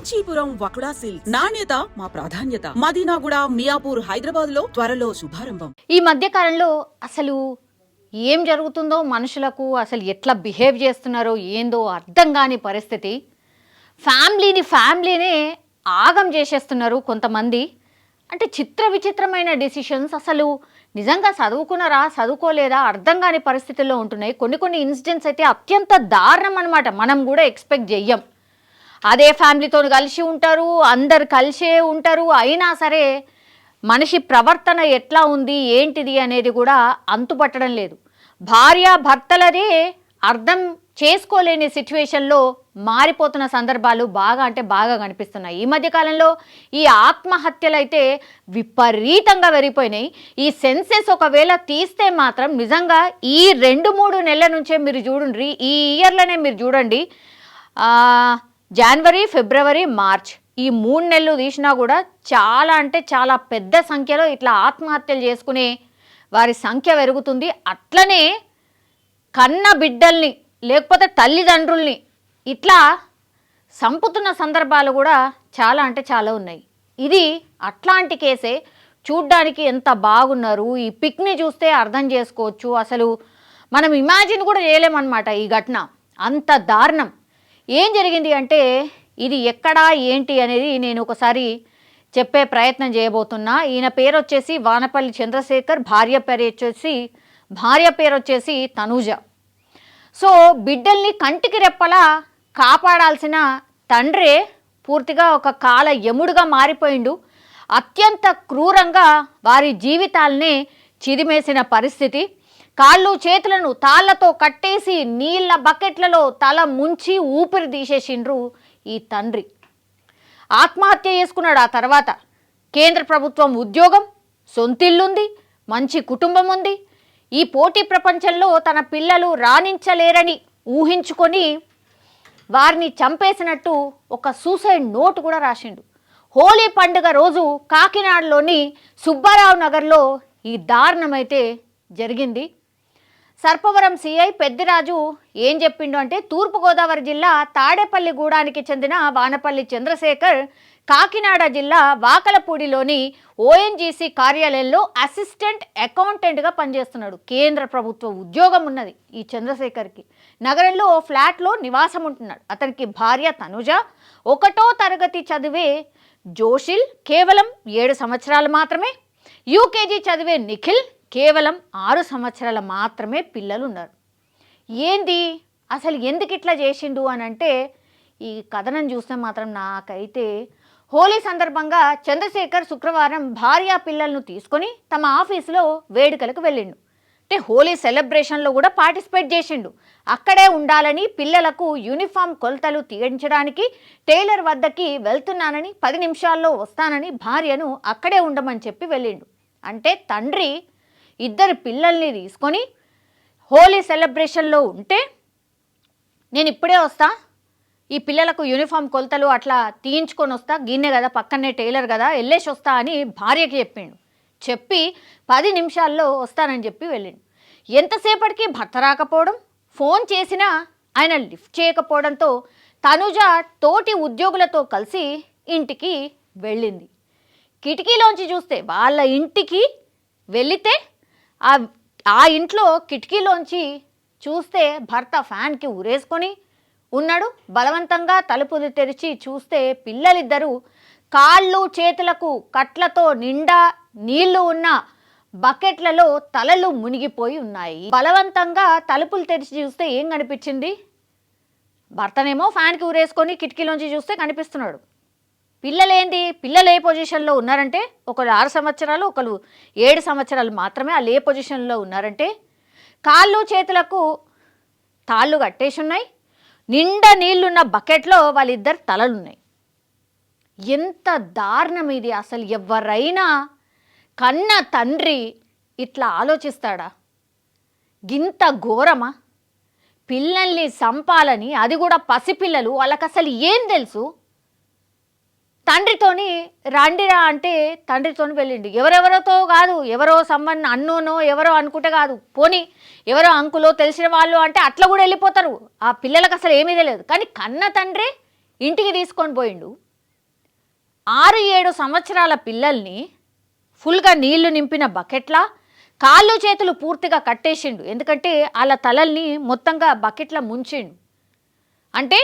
Kanchipuram వకుడా silks నాణ్యత మా ప్రాధాన్యత. మదీనాగూడ, మియాపూర్, హైదరాబాద్ లో త్వరలో శుభారంభం. ఈ మధ్య కాలంలో అసలు ఏం జరుగుతుందో, మనుషులకు అసలు ఎట్లా బిహేవ్ చేస్తున్నారో ఏందో అర్థం కాని పరిస్థితి. ఫ్యామిలీనే ఆగం చేసేస్తున్నారు కొంతమంది. అంటే చిత్ర విచిత్రమైన డెసిషన్స్. అసలు నిజంగా చదువుకున్నారా, చదువుకోలేదా అర్థం కాని పరిస్థితుల్లో ఉంటున్నాయి. కొన్ని ఇన్సిడెంట్స్ అయితే అత్యంత దారుణం అనమాట. మనం కూడా ఎక్స్పెక్ట్ చెయ్యం. అదే ఫ్యామిలీతో కలిసి ఉంటారు, అందరు కలిసే ఉంటారు, అయినా సరే మనిషి ప్రవర్తన ఎట్లా ఉంది ఏంటిది అనేది కూడా అంతుపట్టడం లేదు. భార్య భర్తలదే అర్థం చేసుకోలేని సిచ్యువేషన్లో మారిపోతున్న సందర్భాలు బాగా కనిపిస్తున్నాయి. ఈ మధ్యకాలంలో ఈ ఆత్మహత్యలు అయితే విపరీతంగా పెరిగిపోయినాయి. ఈ సెన్సెస్ ఒకవేళ తీస్తే మాత్రం నిజంగా ఈ 2-3 నెలల నుంచే మీరు చూడండి, ఈ ఇయర్లోనే మీరు చూడండి, జనవరి, ఫిబ్రవరి, మార్చ్ ఈ 3 నెలలు తీసినా కూడా చాలా అంటే చాలా పెద్ద సంఖ్యలో ఇట్లా ఆత్మహత్యలు చేసుకునే వారి సంఖ్య పెరుగుతుంది. అట్లనే కన్న బిడ్డల్ని లేకపోతే తల్లిదండ్రుల్ని ఇట్లా సంపుతున్న సందర్భాలు కూడా చాలా అంటే చాలా ఉన్నాయి. ఇది అట్లాంటి కేసే. చూడ్డానికి ఎంత బాగున్నారు. ఈ పిక్ని చూస్తే అర్థం చేసుకోవచ్చు. అసలు మనం ఇమాజిన్ కూడా చేయలేమన్నమాట ఈ ఘటన. అంత దారుణం. ఏం జరిగింది అంటే ఇది ఎక్కడా ఏంటి అనేది నేను ఒకసారి చెప్పే ప్రయత్నం చేయబోతున్నా. ఈయన పేరు వచ్చేసి వానపల్లి చంద్రశేఖర్, భార్య పేరు వచ్చేసి తనూజ. సో బిడ్డల్ని కంటికి రెప్పలా కాపాడాల్సిన తండ్రే పూర్తిగా ఒక కాల యముడుగా మారిపోయిండు. అత్యంత క్రూరంగా వారి జీవితాలనే చిదిమేసిన పరిస్థితి. కాళ్ళు చేతులను తాళ్లతో కట్టేసి నీళ్ల బకెట్లలో తల ముంచి ఊపిరి తీసేసిండ్రు ఈ తండ్రి. ఆత్మహత్య చేసుకున్నాడు. ఆ తర్వాత కేంద్ర ప్రభుత్వం ఉద్యోగం, సొంతిల్లుంది, మంచి కుటుంబం ఉంది. ఈ పోటీ ప్రపంచంలో తన పిల్లలు రాణించలేరని ఊహించుకొని వారిని చంపేసినట్టు ఒక సూసైడ్ నోట్ కూడా రాసిండు. హోలీ పండుగ రోజు కాకినాడలోని సుబ్బారావు నగర్లో ఈ దారుణమైతే జరిగింది. సర్పవరం సిఐ పెద్దిరాజు ఏం చెప్పిండు అంటే, తూర్పుగోదావరి జిల్లా తాడేపల్లిగూడానికి చెందిన వానపల్లి చంద్రశేఖర్ కాకినాడ జిల్లా వాకలపూడిలోని ఓఎన్జీసీ కార్యాలయంలో అసిస్టెంట్ అకౌంటెంట్గా పనిచేస్తున్నాడు. కేంద్ర ప్రభుత్వ ఉద్యోగం ఉన్నది ఈ చంద్రశేఖర్కి. నగరంలో ఓ ఫ్లాట్లో నివాసం ఉంటున్నాడు. అతనికి భార్య తనుజ, 1వ తరగతి చదివే జోషిల్ కేవలం 7 సంవత్సరాలు మాత్రమే, యూకేజీ చదివే నిఖిల్ కేవలం 6 సంవత్సరాల మాత్రమే పిల్లలు ఉన్నారు. ఏంది అసలు ఎందుకు ఇట్లా చేసిండు అని అంటే, ఈ కథనం చూస్తే మాత్రం నాకైతే హోలీ సందర్భంగా చంద్రశేఖర్ శుక్రవారం భార్య పిల్లలను తీసుకొని తమ ఆఫీసులో వేడుకలకు వెళ్ళిండు. అంటే హోలీ సెలబ్రేషన్లో కూడా పార్టిసిపేట్ చేసిండు. అక్కడే ఉండాలని, పిల్లలకు యూనిఫామ్ కొలతలు తీయించడానికి టైలర్ వద్దకి వెళ్తున్నానని, 10 నిమిషాల్లో వస్తానని భార్యను అక్కడే ఉండమని చెప్పి వెళ్ళిండు. అంటే తండ్రి 2 పిల్లల్ని తీసుకొని హోలీ సెలబ్రేషన్లో ఉంటే, నేను ఇప్పుడే వస్తా, ఈ పిల్లలకు యూనిఫామ్ కొలతలు అట్లా తీయించుకొని వస్తా, గిన్నె కదా పక్కనే టైలర్ కదా, వెళ్ళేసి వస్తా అని భార్యకి చెప్పిండు. చెప్పి 10 నిమిషాల్లో వస్తానని చెప్పి వెళ్ళిండు. ఎంతసేపటికి భర్త రాకపోవడం, ఫోన్ చేసినా ఆయన లిఫ్ట్ చేయకపోవడంతో తనుజ తోటి ఉద్యోగులతో కలిసి ఇంటికి వెళ్ళింది. కిటికీలోంచి చూస్తే, వాళ్ళ ఇంటికి వెళితే ఆ ఇంట్లో కిటికీలోంచి చూస్తే భర్త ఫ్యాన్కి ఉరేసుకొని ఉన్నాడు. బలవంతంగా తలుపులు తెరిచి చూస్తే పిల్లలిద్దరూ కాళ్ళు చేతులకు కట్లతో నిండా నీళ్లు ఉన్న బకెట్లలో తలలు మునిగిపోయి ఉన్నాయి. బలవంతంగా తలుపులు తెరిచి చూస్తే ఏం కనిపించింది? భర్తనేమో ఫ్యాన్కి ఉరేసుకొని కిటికీలోంచి చూస్తే కనిపిస్తున్నాడు. పిల్లలు ఏ పొజిషన్లో ఉన్నారంటే, ఒకరు 6 సంవత్సరాలు, ఒకరు 7 సంవత్సరాలు మాత్రమే. వాళ్ళు ఏ పొజిషన్లో ఉన్నారంటే, కాళ్ళు చేతులకు తాళ్ళు కట్టేసి ఉన్నాయి, నిండా నీళ్లున్న బకెట్లో వాళ్ళిద్దరు తలలున్నాయి. ఎంత దారుణం ఇది! అసలు ఎవరైనా కన్న తండ్రి ఇట్లా ఆలోచిస్తాడా? గింత ఘోరమా? పిల్లల్ని చంపాలని, అది కూడా పసిపిల్లలు, వాళ్ళకి అసలు ఏం తెలుసు? తండ్రితోని రండిరా అంటే తండ్రితోని వెళ్ళిండు. ఎవరెవరితో కాదు, ఎవరో అన్నోనో ఎవరో అనుకుంటే కాదు, పోనీ ఎవరో అంకులో తెలిసిన వాళ్ళు అంటే అట్లా కూడా వెళ్ళిపోతారు. ఆ పిల్లలకు అసలు ఏమీ తెలియదు. కానీ కన్న తండ్రి ఇంటికి తీసుకొని పోయిండు. 6-7 సంవత్సరాల పిల్లల్ని ఫుల్గా నీళ్లు నింపిన బకెట్లా కాళ్ళు చేతులు పూర్తిగా కట్టేసిండు. ఎందుకంటే వాళ్ళ తలల్ని మొత్తంగా బకెట్లా ముంచిండు. అంటే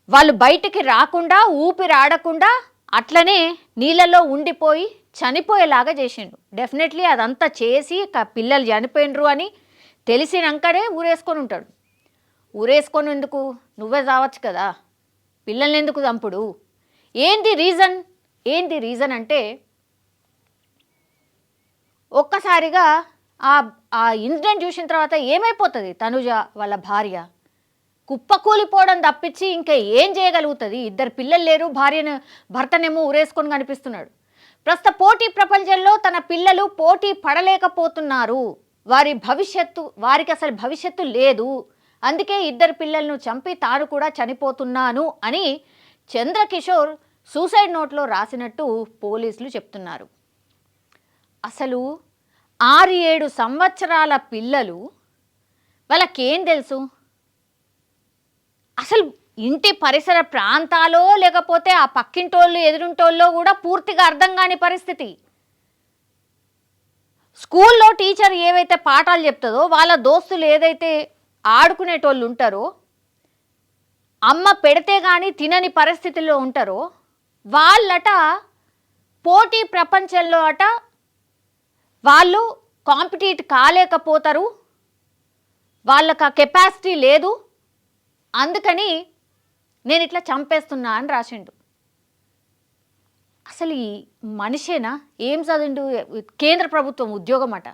వాళ్ళు బయటికి రాకుండా ఊపిరి ఆడకుండా అట్లనే నీళ్ళలో ఉండిపోయి చనిపోయేలాగా చేసిండు. డెఫినెట్లీ అదంతా చేసి పిల్లలు చనిపోయినరు అని తెలిసినాకనే ఊరేసుకొని ఉంటాడు. ఊరేసుకొని ఎందుకు, నువ్వే చావచ్చు కదా, పిల్లల్ని ఎందుకు చంపుడు? ఏంది రీజన్ అంటే ఒక్కసారిగా ఆ ఇన్సిడెంట్ చూసిన తర్వాత ఏమైపోతుంది తనుజ వాళ్ళ భార్య? కుప్పకూలిపోవడం తప్పించి ఇంకా ఏం చేయగలుగుతుంది? 2 పిల్లలు లేరు, భర్తనేమో ఊరేసుకొని కనిపిస్తున్నాడు. ప్రస్తుత పోటీ ప్రపంచంలో తన పిల్లలు పోటీ పడలేకపోతున్నారు. వారికి అసలు భవిష్యత్తు లేదు. అందుకే 2 పిల్లలను చంపి తాను కూడా చనిపోతున్నాను అని చంద్రకిషోర్ సూసైడ్ నోట్లో రాసినట్టు పోలీసులు చెప్తున్నారు. అసలు 6-7 సంవత్సరాల పిల్లలు, వాళ్ళకేం తెలుసు? అసలు ఇంటి పరిసర ప్రాంతాలో లేకపోతే ఆ పక్కింటోళ్ళు ఎదురుంటోళ్ళో కూడా పూర్తిగా అర్థం కాని పరిస్థితి. స్కూల్లో టీచర్ ఏవైతే పాఠాలు చెప్తుందో, వాళ్ళ దోస్తులు ఏదైతే ఆడుకునేటోళ్ళు ఉంటారో, అమ్మ పెడితే కానీ తినని పరిస్థితుల్లో ఉంటారో, వాళ్ళట పోటీ ప్రపంచంలో వాళ్ళు కాంపిటీట్ కాలేకపోతారు, వాళ్ళకి ఆ కెపాసిటీ లేదు, అందుకని నేను ఇట్లా చంపేస్తున్నా అని రాసిండు. అసలు ఈ మనిషేనా? ఏం చదివిండు? కేంద్ర ప్రభుత్వం ఉద్యోగం అట.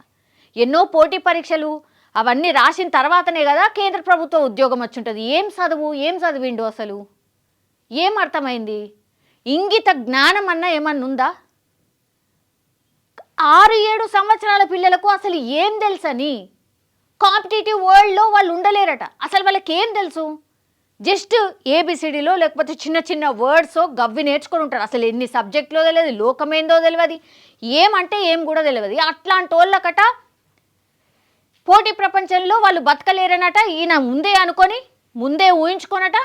ఎన్నో పోటీ పరీక్షలు అవన్నీ రాసిన తర్వాతనే కదా కేంద్ర ప్రభుత్వ ఉద్యోగం వచ్చుంటుంది. ఏం చదివిండు? అసలు ఏం అర్థమైంది? ఇంగిత జ్ఞానం అన్న ఏమన్నా ఉందా? 6-7 సంవత్సరాల పిల్లలకు అసలు ఏం తెలుసని? కాంపిటేటివ్ వరల్డ్లో వాళ్ళు ఉండలేరట. అసలు వాళ్ళకి ఏం తెలుసు? జస్ట్ ఏబిసిడీలో లేకపోతే చిన్న చిన్న వర్డ్స్ గవ్వి నేర్చుకొని ఉంటారు. అసలు ఎన్ని సబ్జెక్టులో తెలియదు, లోకమేందో తెలియదు, ఏమంటే ఏం కూడా తెలియదు. అట్లాంటి వాళ్ళకట పోటీ ప్రపంచంలో వాళ్ళు బతకలేరనట. ఈయన ముందే అనుకొని ముందే ఊహించుకోనట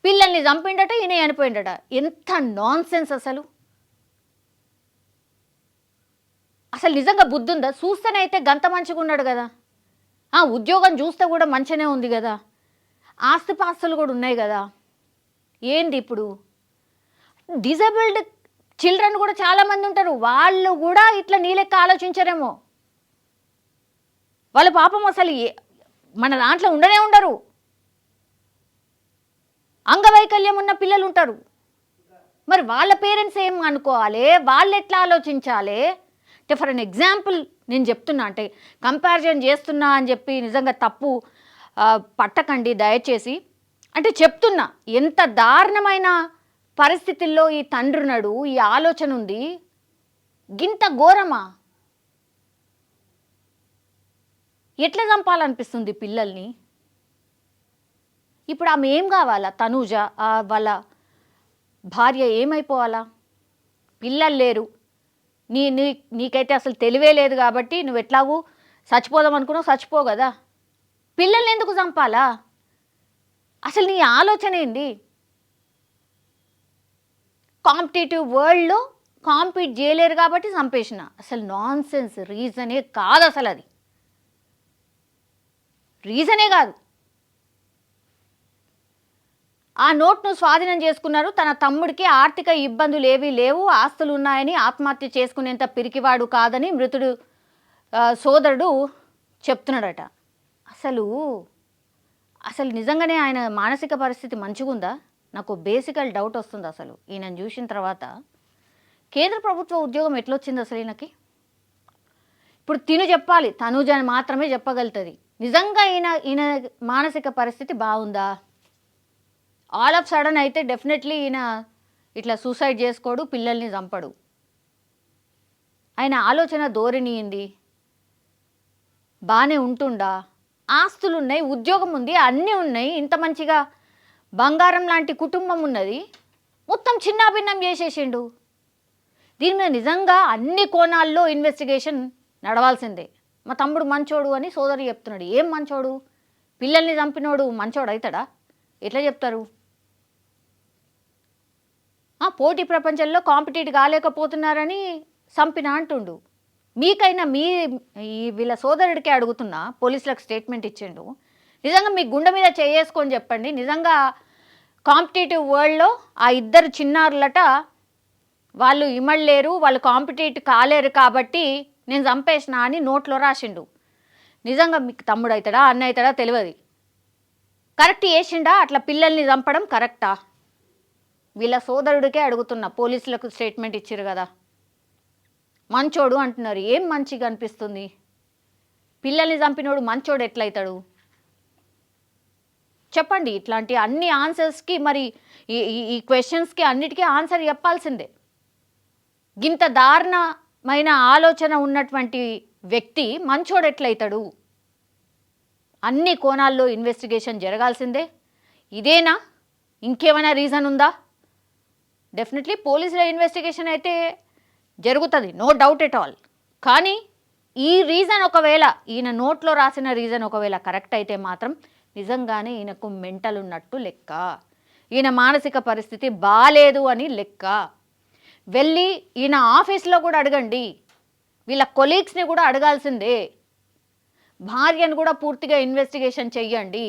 పిల్లల్ని చంపిండట, ఈయన చనిపోయిండట. ఎంత నాన్ సెన్స్ అసలు! అసలు నిజంగా బుద్ధి ఉందా? చూస్తేనైతే గంత మంచిగా ఉన్నాడు కదా, ఉద్యోగం చూస్తే కూడా మంచిగానే ఉంది కదా, ఆస్తిపాస్తులు కూడా ఉన్నాయి కదా, ఏంది ఇప్పుడు? డిజేబుల్డ్ చిల్డ్రన్ కూడా చాలామంది ఉంటారు, వాళ్ళు కూడా ఇట్లా నీ లెక్క ఆలోచించరేమో. వాళ్ళ పాపం అసలు మన దాంట్లో ఉండరు. అంగవైకల్యం ఉన్న పిల్లలు ఉంటారు. మరి వాళ్ళ పేరెంట్స్ ఏం అనుకోవాలి? వాళ్ళు ఎట్లా ఆలోచించాలి? అంటే ఫర్ అన్ ఎగ్జాంపుల్ నేను చెప్తున్నా, అంటే కంపారిజన్ చేస్తున్నా అని చెప్పి నిజంగా తప్పు పట్టకండి దయచేసి. అంటే చెప్తున్నా ఎంత దారుణమైన పరిస్థితుల్లో ఈ తండ్రి ఉన్నాడు, ఈ ఆలోచన ఉంది. గింత ఘోరమా? ఎట్లా చంపాలనిపిస్తుంది పిల్లల్ని? ఇప్పుడు ఆమె ఏం కావాలా? తనూజ వాళ్ళ భార్య ఏమైపోవాలా? పిల్లలు లేరు, నీకైతే అసలు తెలివే లేదు కాబట్టి నువ్వు ఎట్లాగూ చచ్చిపోదాం అనుకున్నావు, చచ్చిపో కదా. పిల్లల్ని ఎందుకు చంపాలా? అసలు నీ ఆలోచన ఏంది? కాంపిటేటివ్ వరల్డ్లో కాంపీట్ చేయలేరు కాబట్టి చంపేసిన. అసలు నాన్ సెన్స్, రీజనే కాదు అసలు, అది రీజనే కాదు. ఆ నోట్ను స్వాధీనం చేసుకున్నారు. తన తమ్ముడికి ఆర్థిక ఇబ్బందులు ఏవీ లేవు, ఆస్తులు ఉన్నాయని, ఆత్మహత్య చేసుకునేంత పిరికివాడు కాదని మృతుడు సోదరుడు చెప్తున్నాడట. అసలు నిజంగానే ఆయన మానసిక పరిస్థితి మంచిగుందా? నాకు బేసికల్ డౌట్ వస్తుంది. అసలు ఈయనను చూసిన తర్వాత కేంద్ర ప్రభుత్వ ఉద్యోగం ఎట్లొచ్చింది అసలు ఈయనకి? ఇప్పుడు చెప్పాలి, తనూజ మాత్రమే చెప్పగలుగుతుంది. నిజంగా ఈయన మానసిక పరిస్థితి బాగుందా? ఆల్ ఆఫ్ సడన్ అయితే డెఫినెట్లీ ఈయన ఇట్లా సూసైడ్ చేసుకోడు, పిల్లల్ని చంపడు. ఆయన ఆలోచన ధోరణి ఏంది? బాగానే ఉంటుండా? ఆస్తులు ఉన్నాయి, ఉద్యోగం ఉంది, అన్నీ ఉన్నాయి, ఇంత మంచిగా బంగారం లాంటి కుటుంబం ఉన్నది, మొత్తం చిన్నాభిన్నం చేసేసిండు. దీని మీద నిజంగా అన్ని కోణాల్లో ఇన్వెస్టిగేషన్ నడవాల్సిందే. మా తమ్ముడు మంచోడు అని సోదరు చెప్తున్నాడు. ఏం మంచోడు? పిల్లల్ని చంపినోడు మంచోడు అవుతాడా? ఎట్లా చెప్తారు? పోటీ ప్రపంచంలో కాంపిటీట్ కాలేకపోతున్నారని చంపిన అంటుండు. మీకైనా వీళ్ళ సోదరుడికే అడుగుతున్నా, పోలీసులకు స్టేట్మెంట్ ఇచ్చిండు. నిజంగా మీ గుండె మీద చేసుకొని చెప్పండి, నిజంగా కాంపిటేటివ్ వరల్డ్లో ఆ ఇద్దరు చిన్నారులట వాళ్ళు ఇమడలేరు, వాళ్ళు కాంపిటేట్ కాలేరు కాబట్టి నేను చంపేసిన అని నోట్లో రాసిండు. నిజంగా మీకు తమ్ముడు అవుతాడా అన్న అవుతాడా తెలియదు. కరెక్ట్ చేసిండా అట్లా పిల్లల్ని చంపడం కరెక్టా? వీళ్ళ సోదరుడికే అడుగుతున్నా, పోలీసులకు స్టేట్మెంట్ ఇచ్చారు కదా. మంచోడు అంటున్నారు, ఏం మంచిగా అనిపిస్తుంది? పిల్లల్ని చంపినోడు మంచోడు ఎట్లయితాడు చెప్పండి. ఇట్లాంటి అన్ని ఆన్సర్స్కి మరి ఈ క్వశ్చన్స్కి అన్నిటికీ ఆన్సర్ చెప్పాల్సిందే. గింత దారుణమైన ఆలోచన ఉన్నటువంటి వ్యక్తి మంచోడు ఎట్లయితాడు? అన్ని కోణాల్లో ఇన్వెస్టిగేషన్ జరగాల్సిందే. ఇదేనా, ఇంకేమైనా రీజన్ ఉందా? డెఫినెట్లీ పోలీసుల ఇన్వెస్టిగేషన్ అయితే జరుగుతుంది, నో డౌట్ ఎట్ ఆల్. కానీ ఈ రీజన్ ఒకవేళ ఈయన నోట్లో రాసిన రీజన్ ఒకవేళ కరెక్ట్ అయితే మాత్రం నిజంగానే ఈయనకు మెంటల్ ఉన్నట్టు లెక్క, ఈయన మానసిక పరిస్థితి బాలేదు అని లెక్క. వెళ్ళి ఈయన ఆఫీస్లో కూడా అడగండి, వీళ్ళ కొలీగ్స్ని కూడా అడగాల్సిందే, భార్యను కూడా పూర్తిగా ఇన్వెస్టిగేషన్ చెయ్యండి,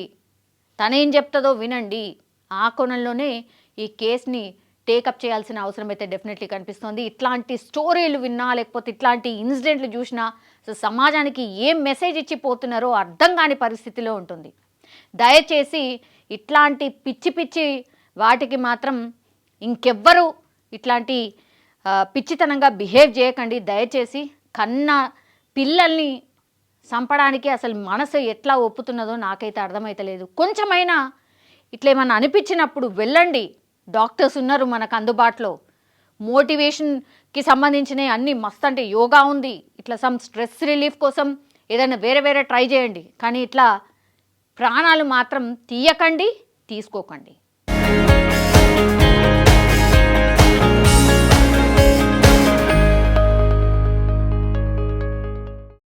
తనేం చెప్తుందో వినండి. ఆ కోణంలోనే ఈ కేసుని టేకప్ చేయాల్సిన అవసరం అయితే డెఫినెట్లీ కనిపిస్తుంది. ఇట్లాంటి స్టోరీలు విన్నా లేకపోతే ఇట్లాంటి ఇన్సిడెంట్లు చూసినా సమాజానికి ఏం మెసేజ్ ఇచ్చిపోతున్నారో అర్థం కాని పరిస్థితిలో ఉంటుంది. దయచేసి ఇట్లాంటి పిచ్చి పిచ్చి వాటికి మాత్రం ఇంకెవ్వరూ ఇట్లాంటి పిచ్చితనంగా బిహేవ్ చేయకండి. దయచేసి కన్న పిల్లల్ని చంపడానికి అసలు మనసు ఎట్లా ఒప్పుతున్నదో నాకైతే అర్థమైతలేదు. కొంచెమైనా ఇట్లా ఏమన్నా అనిపించినప్పుడు వెళ్ళండి, డాక్టర్స్ ఉన్నారు మనకు అందుబాటులో. మోటివేషన్కి సంబంధించినవి అన్నీ మస్తు, అంటే యోగా ఉంది, ఇట్లా సమ్ స్ట్రెస్ రిలీఫ్ కోసం ఏదైనా వేరే ట్రై చేయండి. కానీ ఇట్లా ప్రాణాలు మాత్రం తీయకండి, తీసుకోకండి.